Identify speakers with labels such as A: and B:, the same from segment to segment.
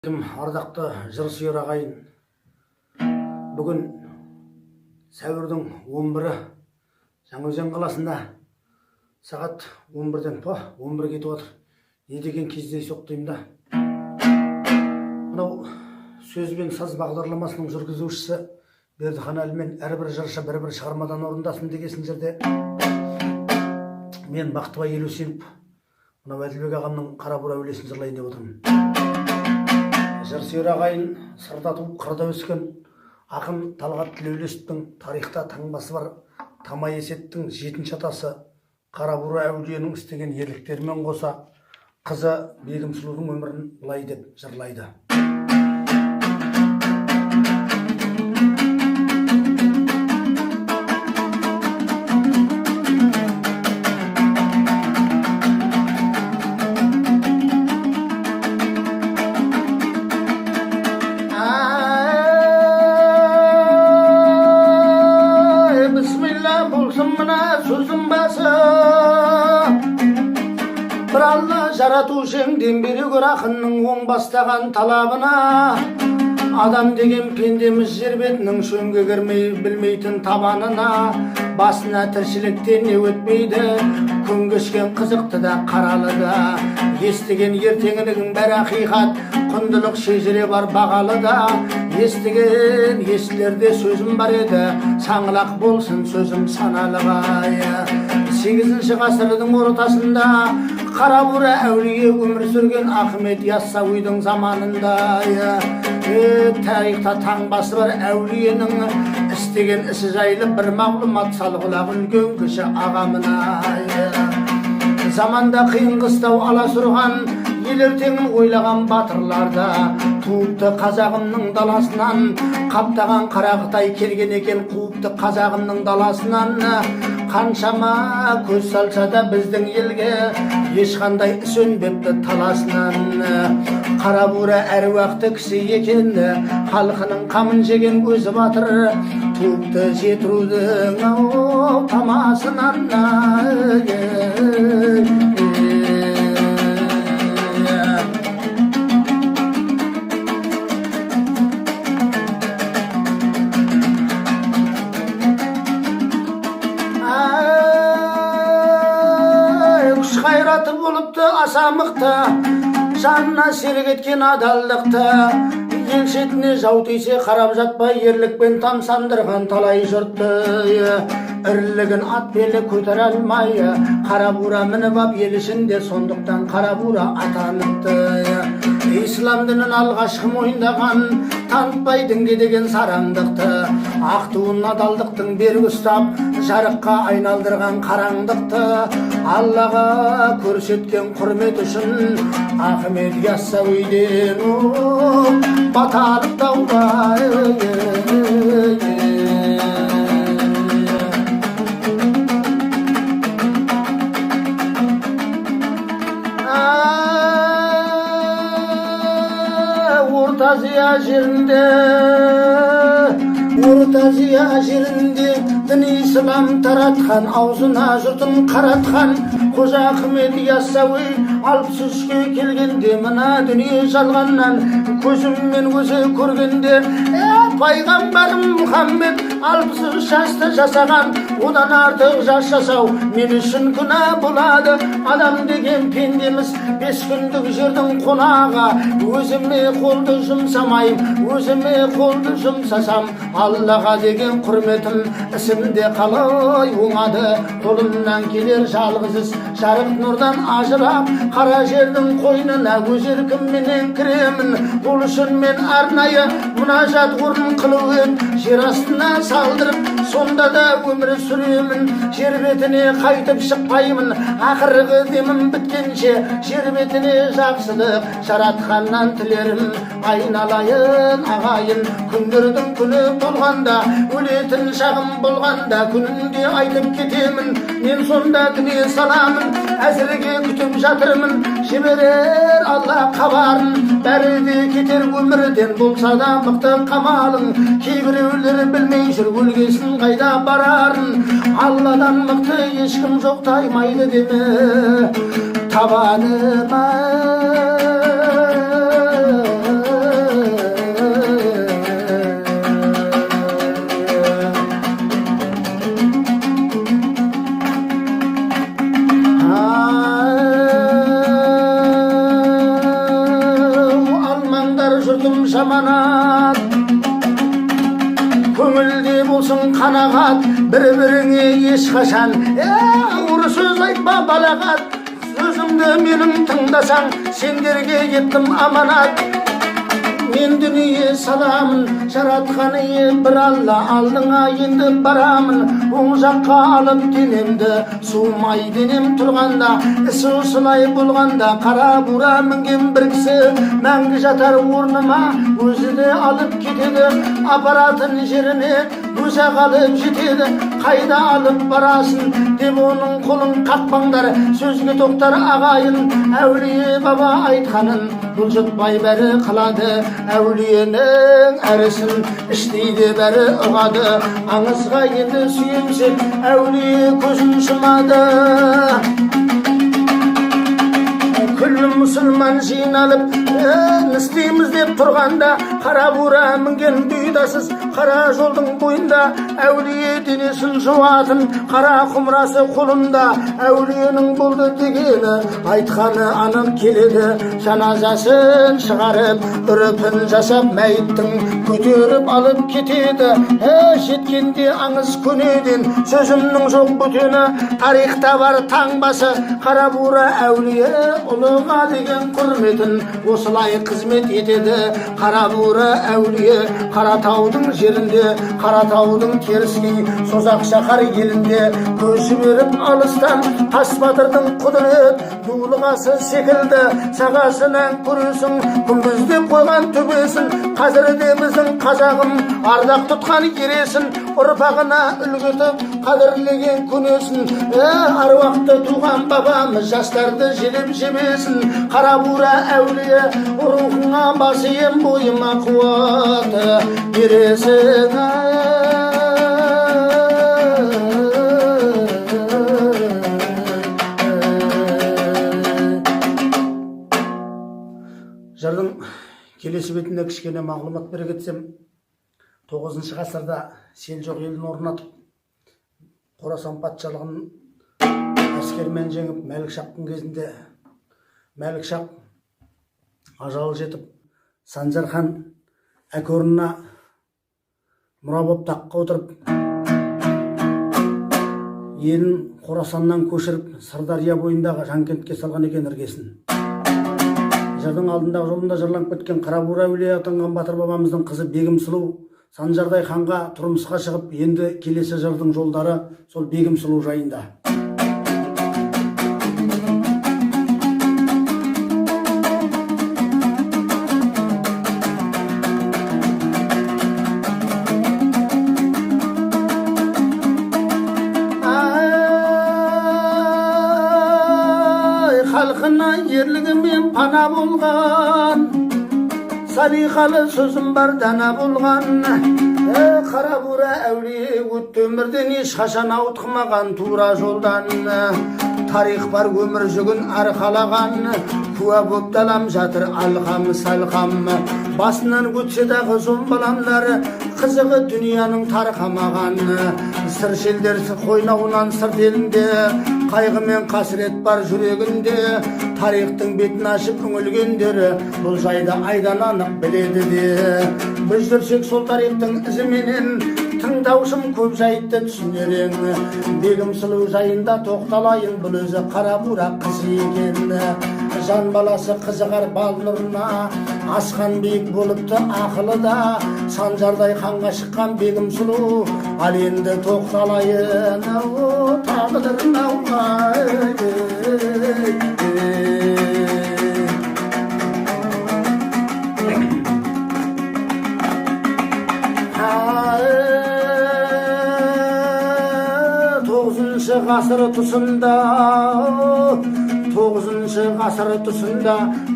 A: Ардақты жыр сүйер ағайын, бүгін сәуірдің 11-і Жаңаөзен қаласында сағат 11-ден 11 кетіп отыр. Не деген кездейсоқ деймін да. Мынау сөз бен саз бағдарламасының жүргізушісі Бердіхан Әлі мен әрбір жыршы бір-бір шығармадан орындасын дегесін жерде мен Бақтыбай Елеусенов мынау Әділбек ағамның Қарабура әулиесін жырлайын деп отырмын. Жыр сүйер ағайын, сырда туып қырда өскен ақын Талғат Тілеулесовтің тарихта таңбасы бар Тамай Есеттің 7-ші атасы Қарабура әулиенің істеген ерліктерімен қоса қызы Бегім Сұлудың өмірін былай деп жырлайды. Сөзім басы бір алла жаратушыңден бері көр ақынның оң бастаған талабына адам деген пендеміз жер бетінің шөңге кірмей білмейтін табанына басына тіршіліктен не өтмейді күн кешкен қызықты да қаралы да естіген ертеңінің бәрі ақиқат құндылық шежіре бар бағалы да естіген естілерде сөзім бар еді саңлақ болсын сөзім саналыға 8-ші ғасырдың ортасында Қарабура әулие өмір сүрген Ахмет Яссауидің заманында тарихта таңбасы бар әулиенің істеген ісі жайлы бір мағлұмат салғылақ үлкен кіші ағамына заманда қиын қыстау аласұрған ел ертеңін ойлаған батырларда туыпты қазағымның даласынан қаптаған қарақытай келген екен қуыпты қазағымның даласынан қаншама көз салса да біздің елге ешқандай сөнбепті таласынан Қарабура әруақты кісі екен халқының қамын жеген өзі батыр туыпты жетірудің тамасынан қайраты болыпты аса мықты жанына серік еткен адалдықты ел шетіне жау тисе қарап жатпай ерлікпен тамсандырған талай жұртты ірілігін атпелі көтере алмай Қарабура мініп ап ел ішінде сондықтан Қарабура атаныпты ислам дінін алғашқы мойындаған танытпай дінге деген сараңдықты ақ туын адалдықтың берік ұстап жарыққа айналдырған қараңдықты Аллаға көрсеткен құрмет үшін Ахмет Яссауиден баталық тауға Орта Азия жерінде дін ислам таратқан аузына жұртын қаратқан Қожа Ахмет Яссауи 63-ке келгенде мына дүние жалғаннан көзіммен өзі көргенде пайғамбарым Мұхаммед 63 жасты жасаған одан артық жас жасау мен үшін күнә болады адам деген пендеміз 5 күндік жердің қонағы өзіме қолды жұмсамайым өзіме қолды жұмсасам Аллаға деген құрметім ісімде қалай оңады қолымнан келер жалғыз іс жарық нұрдан ажырап қара жердің қойнына өз еркімменен кіремін бұл үшін мен арнайы мұнажат орын қылу ем жер астына салдырып сонда да өмір сүремін жер бетіне қайтып шықпаймын ақырғы демім біткенше жер бетіне жақсылық жаратқаннан тілерім айналайын ағайын күндердің күні болғанда өлетін шағым болғанда күнінде айтып кетемін мен сонда діне саламын әзірге күтіп жатырмын жіберер Алла хабарын бәрі де кетер өмірден болса да мықты қамалың кейбіреулер білмей жүр өлгесін қайда барарын Алладан мықты ешкім жоқ таймайды деме табаныма жұртым жаманат. Көңілде болсын қанағат, бір-біріңе ешқашан ұры сөз айтпа балағат. Сөзімді менің тыңдасаң, сендерге еттім аманат. Мен дүние саламын, жаратқаны бір Алла, алдыңа енді барамын. Оң жаққа алып денемді, суымай денем тұрғанда, ісі осылай болғанда, қара бура мінген бір кісі мәңгі жатар орныма, өзі де алып кетеді, апаратын жеріне өзі қалып жетеді. Қайда алып барасын деп оның қолын қақпаңдар, сөзге тоқтар ағайын. Әулие баба айтқанын бұлжытпай бәрі қылады, әулиенің әрісін іштейді бәрі ұғады. Аңызға енді сүйенсек, әулие көзін жұмады. Күллі мұсылман жиналып не істейміз деп тұрғанда, қара бура мінген бұйдасыз қара жолдың бойында, әулие денесін жуатын қара құмырасы қолында. Әулиенің болды дегені айтқаны анық келеді, жаназасын шығарып үріпін жасап мәйіттің көтеріп алып кетеді. Жеткенде аңыз көнеден сөзімнің жоқ бөтені, тарихта бар таңбасы қара бура әулие ұлыға деген құрметін осылай қызмет етеді. Қара бура әулие Қаратаудың жерінде, Қаратаудың теріскей созақ шаһар елінде, көз жіберіп алыстан тас батырдың құдірет дулығасы секілді сағасынан көресің, күмбездеп қойған төбесін. Қазірде біздің қазағым ардақ тұтқан ересін, ұрпағына үлгі етіп қадірлеген көнесін. Аруақты туған бабамыз жастарды желеп жебесін. Қара бура әулие рухыңа басыйым, бойыма қуаты бересің. Жырдың келесі бетінде кішкене мағлұмат бере кетсем, 9 ғасырда Селжұқ елін орнатып, Қорасан патшалығын әскермен жеңіп, Мәлікшақтың кезінде Мәлікшақ ажалы жетіп, Санжар хан әке орнына мұра боп таққа отырып, елін Қорасаннан көшіріп, Сырдария бойындағы Жанкентке салған екен іргесін. Жырдың алдындағы жолында жырланып кеткен қара бура әулие атанған батыр бабамыздың қызы Бегім Сұлу Санжардай ханға тұрмысқа шығып, енді келесі жырдың жолдары сол Бегім Сұлу жайында. Халқына ерлігімен пана болған, салиқалы сөзім бар дана болған. Қара бура әулие өтті өмірден ешқашан ауытқымаған тура жолдан. Тарих бар өмір жүгін арқалаған, куә боп далам жатыр алқам салқам. Басынан өтсе дағы зомбаламдар, қызығы дүнияның тарқамаған. Сыр шелдер қойнауынан сырт елінде, қайғы мен қасірет бар жүрегінде. Тарихтың бетін ашып үңілгендері бұл жайды айдан анық біледі де. Біз жүрсек сол тарихтың ізіменен, тыңдаушым көп жайтты түсінерең. Бегім Сұлу жайында тоқталайын, бұл өзі қара бура қыз екен. Жан баласы қызығар бал нұрына, асқан биік болыпты ақылы да. Санжардай ханға шыққан Бегім Сұлу, ал енді тоқталайын тағдырына. Ғасыр тұсында, 9 ғасыр тұсында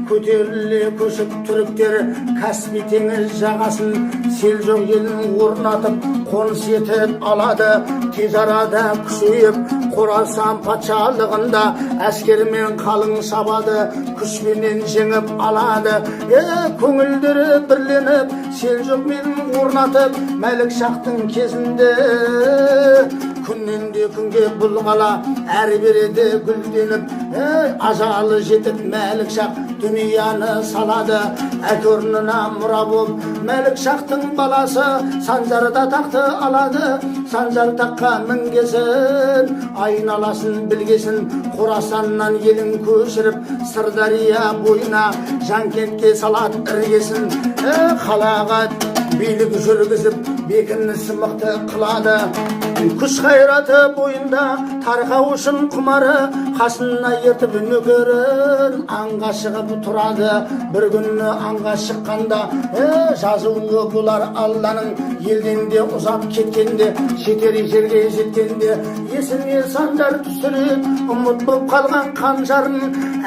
A: көтеріле көшіп түріктер Каспий теңіз жағасын Селжұқ елін орнатып, қоныс етіп алады. Тез арада күшейіп, Қорасан патшалығында әскермен қалың шабады, күшпенен жеңіп алады. Көңілдері бірленіп, Селжұқ елін орнатып, Мәлікшақтың кезінде күннен де күнге бұл қала әрі береді гүлденіп, ажалы жетіп мәлік шақ дүнияны салады. Әке орнына мұра болып мәлік шақтың баласы Санжарда тақты алады. Санжар таққа мінгесін, айналасын білгесін, Қорасаннан елін көшіріп Сырдария бойына Жанкентке салат іргесін. Қалаға билік жүргізіп бекініс мықты қылады. Күш қайраты бойында тарқау үшін құмары, қасына ертіп нөкерін аңға шығып тұрады. Бір күні аңға шыққанда жазуы болар Алланың, елден де ұзап кеткенде, жетер жерге жеткенде, есіне Санжар түсіріп ұмыт болып қалған қанжарын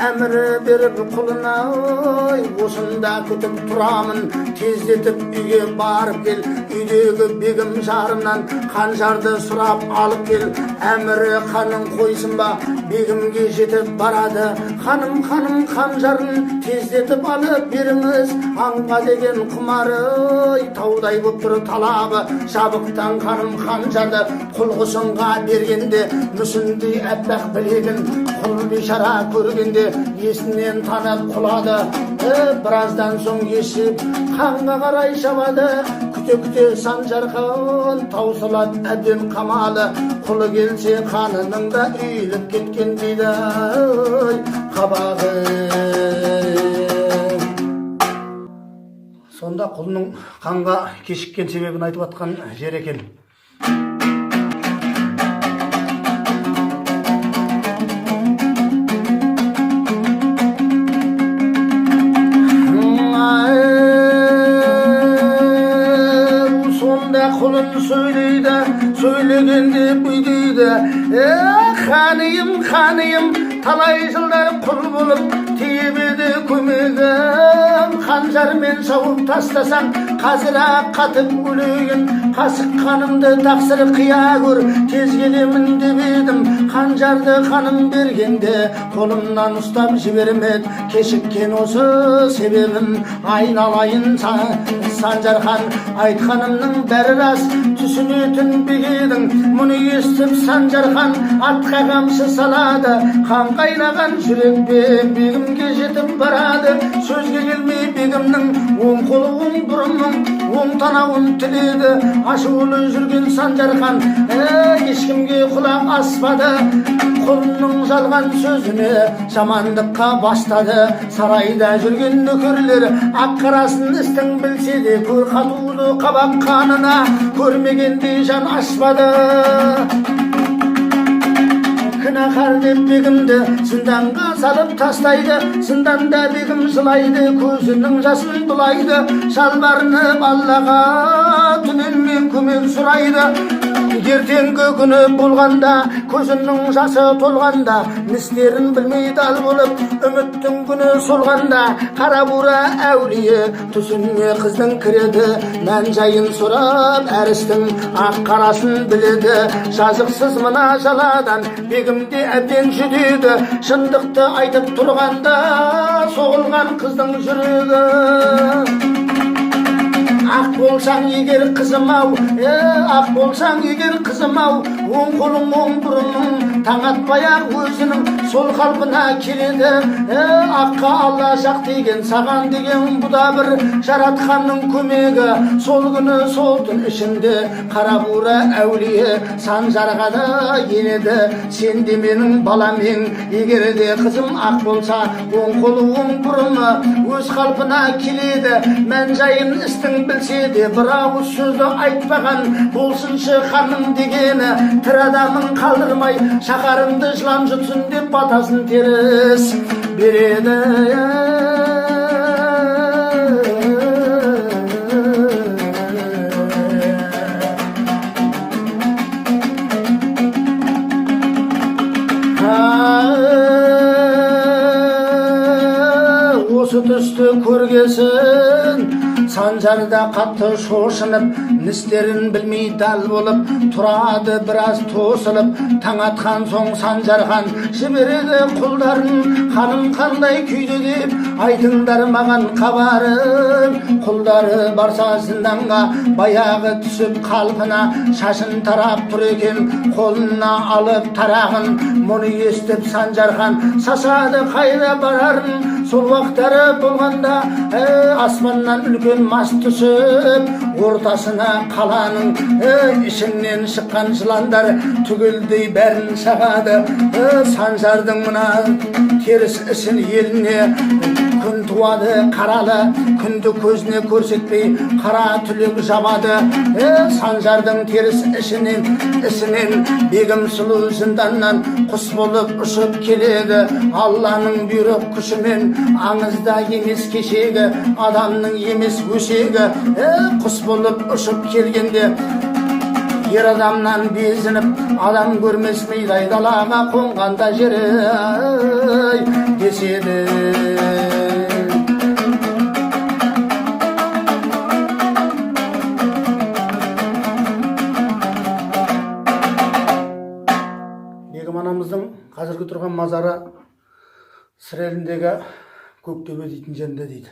A: әмірі беріп құлына, осында күтіп тұрамын, тездетіп үйге барып кел, үйдегі бегім жарымнан қанжарды сұрап алып кел. Әмірі ханым қойсын ба, бегімге жетіп барады. Ханым қанжарын тездетіп алып беріңіз, аңға деген құмары таудай боп тұр талабы. Жабықтан ханым қанжарды құлғысынға бергенде, мүсіндей әппақ білегін құл бейшара көргенде есінен танып құлады. Біраздан соң есіп қанға қарай шабады. Күте Санжар хан таусылады әбден қамалы. Құлы келсе қанының да үйіліп кеткен дейді қабағы. Сонда құлының қанға кешіккен себебін айтып атқан жер екен. Құлын сөйлейді, сөйлегенде бұйдейді. Қанайым, талай жылдар құл болып тиебеді көмегім. Қанжармен шауып тастасам, қазір-ақ қатып өлейін. Қасық қанымды тақсыр қия көр, тез келемін деп едім. Қанжарды ханым бергенде қолымнан ұстап жібермеді. Кешіккен осы себебім, айналайын Санжар хан, айтқанымның бәрі рас, түсінетін бегедің. Мұны естіп Санжар хан атқа қамшы салады. Қан қайнаған жүрекпен бегімге жетіп барады. Сөзге келмей бегімнің оң қолы оң бұрымның оң танауын тіледі. Ашулы жүрген Санжар хан ешкімге құлақ аспады. Құлының жалған сөзіне жамандыққа бастады. Сарайда жүрген нөкерлер ақ-қарасын істің білсе де, көр қатулы қабақ қанына көрмегендей жан ашпады. Күнәһар деп бегімді зынданға салып тастайды. Зынданда бегім жылайды, көзінің жасын бұлайды. Жалбарынып Аллаға түнелмен көмек сұрайды. Ертеңгі күні болғанда, көзінің жасы толғанда, ністерін білмей дал болып, үміттің күні солғанда, қара бура әулие түсіне қыздың кіреді. Мән жайын сұрап, әрістің ақ қарасын біледі. Жазықсыз мына жаладан бегімде әбден жүдеді. Шындықты айтып тұрғанда соғылған қыздың жүрегі. Ақ болсаң егер қызым-ау, ақ болсаң егер қызым-ау, оң қолың оң бұрының таң атпай-ақ өзінің сол қалпына келеді. Аққа Алла жақ деген, саған деген бұда бір жаратқанның көмегі. Сол күні сол түн ішінде қара бура әулие Санжарға да енеді. Сен де менің балам ең, егер де қызым ақ болса, оң қолы оң бұрыны өз қалпына келеді. Мән жайын істің білсе де бір ауыз сөзді айтпаған болсыншы ханым дегені. Тірі адамын қалдырмай шақарымды жылан жұтсын деп батасын теріс береді. Осы түсті көргесін Санжарда қатты шошынып, ністерін білмей дал болып, тұрады біраз тосылып. Таң атқан соң Санжархан жібереді құлдарын, ханым қандай күйде деп айтыңдар маған хабарын. Құлдары барса зынданға баяғы түсіп қалпына, шашын тарап тұр екен қолына алып тарағын. Мұны естіп Санжархан шашады қайда барарын. Сол уақыттары болғанда аспаннан үлкен мас түсіп, ортасына қаланың ішінен шыққан жыландар түгелдей бәрін шағады. Санжардың мына теріс ісін еліне күн туады қаралы, күнді көзіне көрсетпей қара түлек жабады. Санжардың теріс ісінен бегім сұлу зынданнан құс болып ұшып келеді. Алланың бұйрық күшімен аңызда емес кешегі, адамның емес өсегі. Құс болып ұшып келгенде ер адамнан безініп, адам көрмес мидай далаға қонғанда жері деседі. Бегім анамыздың қазіргі тұрған мазары Сыр еліндегі Көктөбе дейтін жерінде дейді.